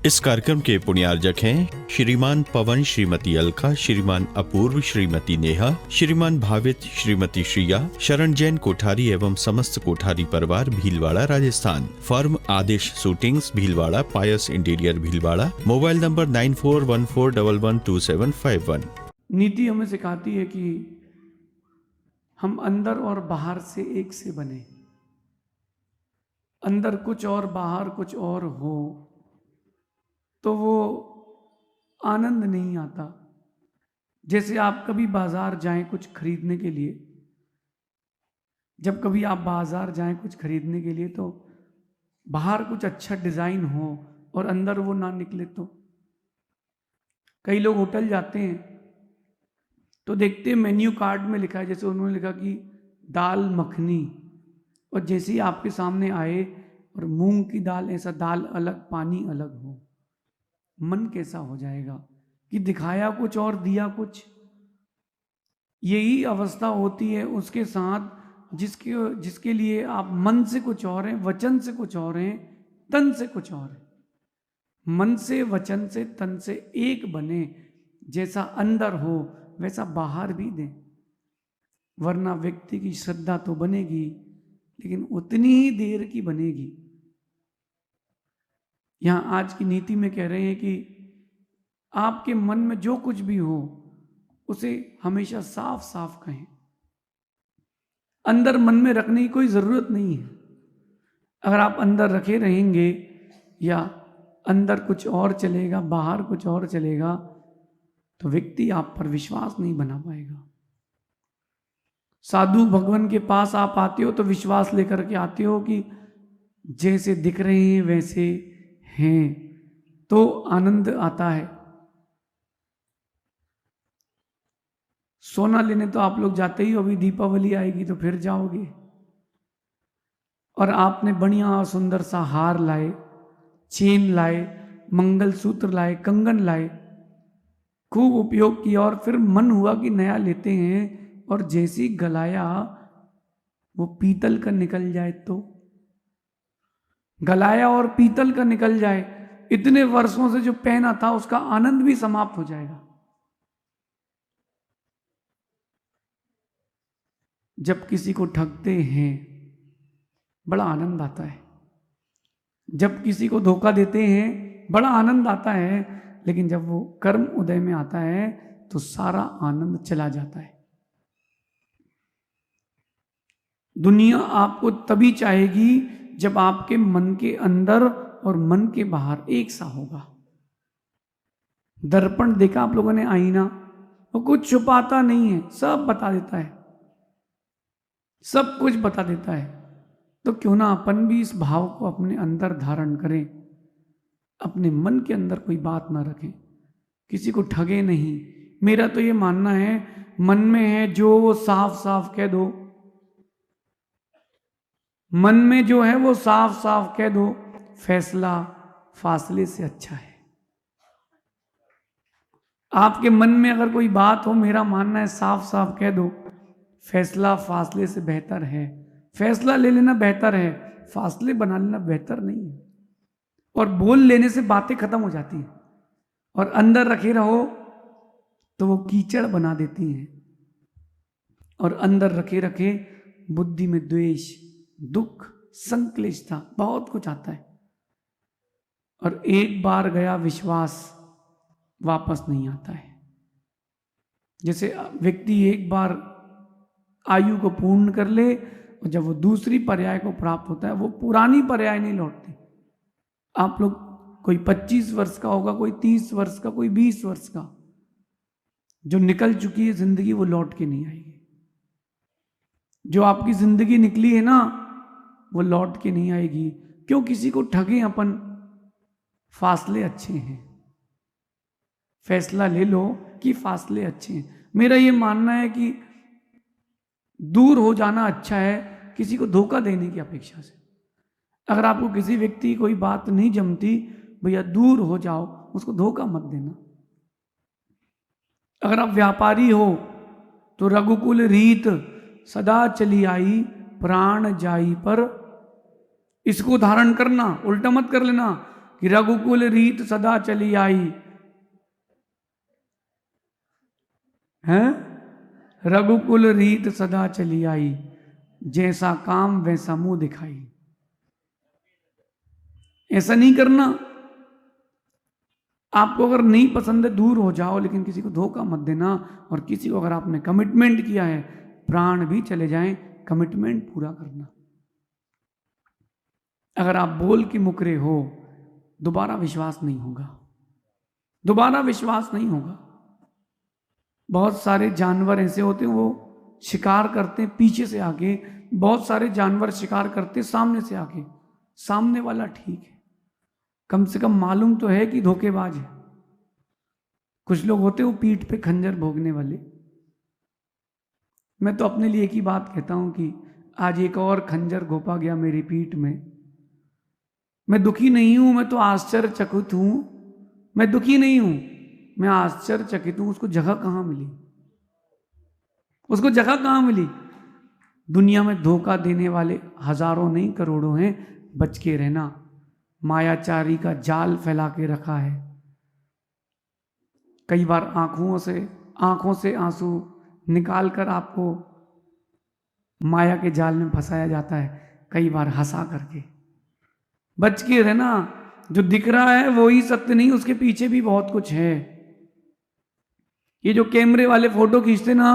इस कार्यक्रम के पुण्यार्जक हैं श्रीमान पवन, श्रीमती अलका, श्रीमान अपूर्व, श्रीमती नेहा, श्रीमान भावित, श्रीमती श्रिया, शरण जैन कोठारी एवं समस्त कोठारी परिवार, Bhilwara, Rajasthan. Firm Aadesh suitings, Bhilwara, Payas interior, Bhilwara. Mobile number 9414112751। नीति हमें सिखाती है कि हम अंदर और बाहर से एक से बने। अंदर कुछ और बाहर कुछ और हो तो वो आनंद नहीं आता। जैसे आप कभी बाजार जाएं कुछ खरीदने के लिए, जब कभी आप बाजार जाएं कुछ खरीदने के लिए तो बाहर कुछ अच्छा डिजाइन हो और अंदर वो ना निकले तो। कई लोग होटल जाते हैं तो देखते हैं मेन्यू कार्ड में लिखा है, जैसे उन्होंने लिखा कि दाल मखनी, और जैसे ही आपके सामने आए और मूंग की दाल, ऐसा दाल अलग पानी अलग हो, मन कैसा हो जाएगा कि दिखाया कुछ और दिया कुछ। यही अवस्था होती है उसके साथ जिसके लिए आप मन से कुछ और हैं, वचन से कुछ और हैं, तन से कुछ और हैं। मन से, वचन से, तन से एक बने। जैसा अंदर हो वैसा बाहर भी दें, वरना व्यक्ति की श्रद्धा तो बनेगी लेकिन उतनी ही देर की बनेगी। यहां आज की नीति में कह रहे हैं कि आपके मन में जो कुछ भी हो उसे हमेशा साफ साफ कहें। अंदर मन में रखने की कोई जरूरत नहीं है। अगर आप अंदर रखे रहेंगे या अंदर कुछ और चलेगा बाहर कुछ और चलेगा तो व्यक्ति आप पर विश्वास नहीं बना पाएगा। साधु भगवान के पास आप आते हो तो विश्वास लेकर के आते हो कि जैसे दिख रहे हैं वैसे हैं, तो आनंद आता है। सोना लेने तो आप लोग जाते ही हो, अभी दीपावली आएगी तो फिर जाओगे, और आपने बढ़िया सुंदर सा हार लाए, चेन लाए, मंगलसूत्र लाए, कंगन लाए, खूब उपयोग किया, और फिर मन हुआ कि नया लेते हैं, और जैसी गलाया वो पीतल का निकल जाए तो। गलाया और पीतल का निकल जाए, इतने वर्षों से जो पहना था उसका आनंद भी समाप्त हो जाएगा। जब किसी को ठगते हैं बड़ा आनंद आता है, जब किसी को धोखा देते हैं बड़ा आनंद आता है, लेकिन जब वो कर्म उदय में आता है तो सारा आनंद चला जाता है। दुनिया आपको तभी चाहेगी जब आपके मन के अंदर और मन के बाहर एक सा होगा। दर्पण देखा आप लोगों ने, आईना, वो कुछ छुपाता नहीं है, सब बता देता है, सब कुछ बता देता है। तो क्यों ना अपन भी इस भाव को अपने अंदर धारण करें, अपने मन के अंदर कोई बात ना रखें, किसी को ठगे नहीं। मेरा तो ये मानना है, मन में है जो वो साफ साफ कह दो, मन में जो है वो साफ साफ कह दो। फैसला फासले से अच्छा है। आपके मन में अगर कोई बात हो, मेरा मानना है साफ साफ कह दो, फैसला फासले से बेहतर है। फैसला ले लेना बेहतर है, फासले बना लेना बेहतर नहीं है। और बोल लेने से बातें खत्म हो जाती हैं, और अंदर रखे रहो तो वो कीचड़ बना देती हैं, और अंदर रखे रखे बुद्धि में द्वेष, दुख, संक्लिष्टता, बहुत कुछ आता है। और एक बार गया विश्वास वापस नहीं आता है। जैसे व्यक्ति एक बार आयु को पूर्ण कर ले और जब वो दूसरी पर्याय को प्राप्त होता है, वो पुरानी पर्याय नहीं लौटती। आप लोग, कोई 25 वर्ष का होगा, कोई 30 वर्ष का, कोई 20 वर्ष का, जो निकल चुकी है जिंदगी वो लौट के नहीं आएगी। जो आपकी जिंदगी निकली है ना वो लौट के नहीं आएगी। क्यों किसी को ठगे अपन? फासले अच्छे हैं। फैसला ले लो कि फासले अच्छे हैं। मेरा ये मानना है कि दूर हो जाना अच्छा है किसी को धोखा देने की अपेक्षा से। अगर आपको किसी व्यक्ति की कोई बात नहीं जमती, भैया दूर हो जाओ, उसको धोखा मत देना। अगर आप व्यापारी हो तो रघुकुल रीत सदा चली आई, प्राण जाई पर, इसको धारण करना, उल्टा मत कर लेना कि रघुकुल रीत सदा चली आई है, रघुकुल रीत सदा चली आई, जैसा काम वैसा मुंह दिखाई। ऐसा नहीं करना। आपको अगर नहीं पसंद है दूर हो जाओ, लेकिन किसी को धोखा मत देना। और किसी को अगर आपने कमिटमेंट किया है, प्राण भी चले जाएं, कमिटमेंट पूरा करना। अगर आप बोल के मुकरे हो, दोबारा विश्वास नहीं होगा, दोबारा विश्वास नहीं होगा। बहुत सारे जानवर ऐसे होते हैं, वो शिकार करते हैं पीछे से आके, बहुत सारे जानवर शिकार करते हैं सामने से आके। सामने वाला ठीक है, कम से कम मालूम तो है कि धोखेबाज है। कुछ लोग होते हैं वो पीठ पे खंजर भोगने वाले। मैं तो अपने लिए एक ही बात कहता हूं कि आज एक और खंजर घोपा गया मेरी पीठ में। मैं दुखी नहीं हूं, मैं तो आश्चर्यचकित हूं। मैं दुखी नहीं हूं, मैं आश्चर्यचकित हूं। उसको जगह कहां मिली, उसको जगह कहां मिली? दुनिया में धोखा देने वाले हजारों नहीं करोड़ों हैं, बच के रहना। मायाचारी का जाल फैला के रखा है। कई बार आंखों से आंसू निकाल कर आपको माया के जाल में फंसाया जाता है, कई बार हंसा करके। बच के रहना। जो दिख रहा है वो ही सत्य नहीं, उसके पीछे भी बहुत कुछ है। ये जो कैमरे वाले फोटो खींचते ना,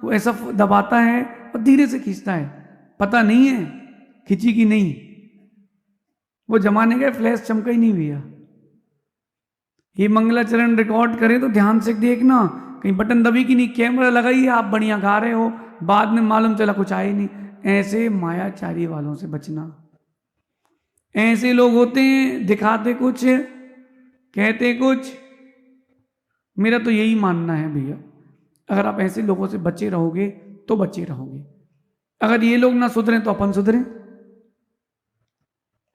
वो ऐसा दबाता है और धीरे से खींचता है, पता नहीं है खींची कि नहीं। वो जमाने का फ्लैश चमका ही नहीं भैया। ये मंगलाचरण रिकॉर्ड करे तो ध्यान से देखना, कहीं बटन दबी कि नहीं। कैमरा लगाइए, आप बढ़िया गा रहे हो, बाद में मालूम चला कुछ आए नहीं। ऐसे मायाचारी वालों से बचना। ऐसे लोग होते हैं, दिखाते कुछ, कहते कुछ। मेरा तो यही मानना है भैया, अगर आप ऐसे लोगों से बचे रहोगे तो बचे रहोगे। अगर ये लोग ना सुधरे तो अपन सुधरे।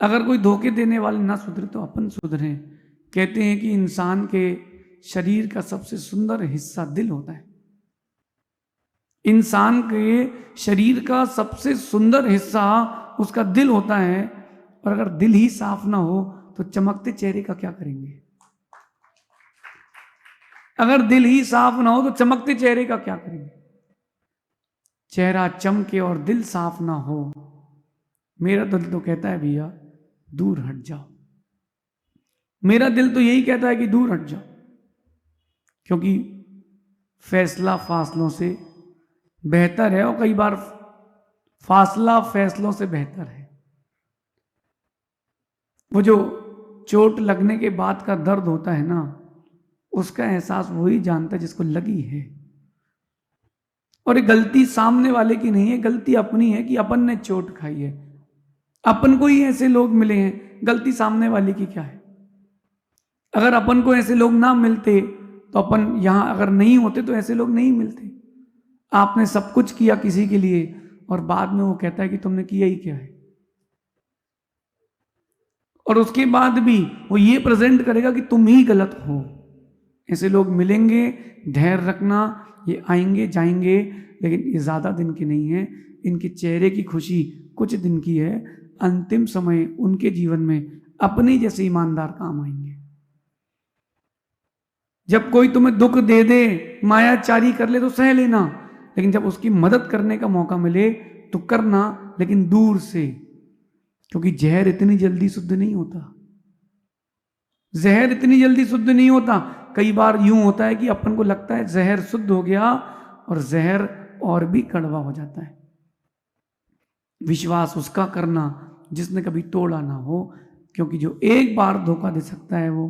अगर कोई धोखे देने वाले ना सुधरे तो अपन सुधरे। कहते हैं कि इंसान के शरीर का सबसे सुंदर हिस्सा दिल होता है। इंसान के शरीर का सबसे सुंदर हिस्सा उसका दिल होता है। और अगर दिल ही साफ ना हो तो चमकते चेहरे का क्या करेंगे? अगर दिल ही साफ ना हो तो चमकते चेहरे का क्या करेंगे? चेहरा चमके और दिल साफ ना हो, मेरा दिल तो कहता है भैया दूर हट जाओ। मेरा दिल तो यही कहता है कि दूर हट जाओ, क्योंकि फैसला फासलों से बेहतर है। और कई बार फासला फैसलों से बेहतर है। वो जो चोट लगने के बाद का दर्द होता है ना, उसका एहसास वही जानता है जिसको लगी है। और ये गलती सामने वाले की नहीं है, गलती अपनी है कि अपन ने चोट खाई है। अपन को ही ऐसे लोग मिले हैं, गलती सामने वाले की क्या है? अगर अपन को ऐसे लोग ना मिलते तो अपन यहां अगर नहीं होते तो ऐसे लोग नहीं मिलते। आपने सब कुछ किया किसी के लिए और बाद में वो कहता है कि तुमने किया ही क्या है। और उसके बाद भी वो ये प्रेजेंट करेगा कि तुम ही गलत हो। ऐसे लोग मिलेंगे, धैर्य रखना। ये आएंगे जाएंगे, लेकिन ये ज्यादा दिन के नहीं है। इनके चेहरे की खुशी कुछ दिन की है। अंतिम समय उनके जीवन में अपने जैसे ईमानदार काम आएंगे। जब कोई तुम्हें दुख दे दे, मायाचारी कर ले तो सह लेना, लेकिन जब उसकी मदद करने का मौका मिले तो करना, लेकिन दूर से। क्योंकि जहर इतनी जल्दी शुद्ध नहीं होता। जहर इतनी जल्दी शुद्ध नहीं होता। कई बार यूं होता है कि अपन को लगता है जहर शुद्ध हो गया और जहर और भी कड़वा हो जाता है। विश्वास उसका करना जिसने कभी तोड़ा ना हो, क्योंकि जो एक बार धोखा दे सकता है वो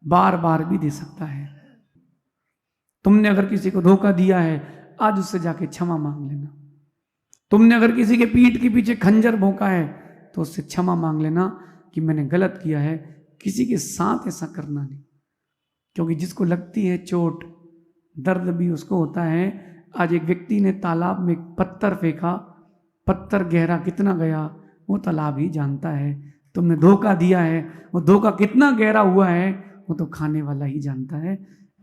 बार बार भी दे सकता है। तुमने अगर किसी को धोखा दिया है, आज उससे जाके क्षमा मांग लेना। तुमने अगर किसी के पीठ के पीछे खंजर भोंका है तो उससे क्षमा मांग लेना कि मैंने गलत किया है। किसी के साथ ऐसा करना नहीं, क्योंकि जिसको लगती है चोट, दर्द भी उसको होता है। आज एक व्यक्ति ने तालाब में पत्थर फेंका, पत्थर गहरा कितना गया वो तालाब ही जानता है। तुमने धोखा दिया है, वो धोखा कितना गहरा हुआ है वो तो खाने वाला ही जानता है।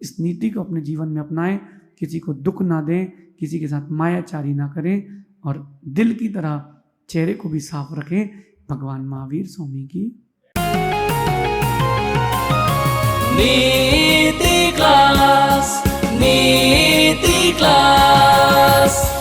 इस नीति को अपने जीवन में अपनाएं। किसी को दुख ना दें, किसी के साथ मायाचारी ना करें, और दिल की तरह चेहरे को भी साफ रखें। भगवान महावीर स्वामी की नीति का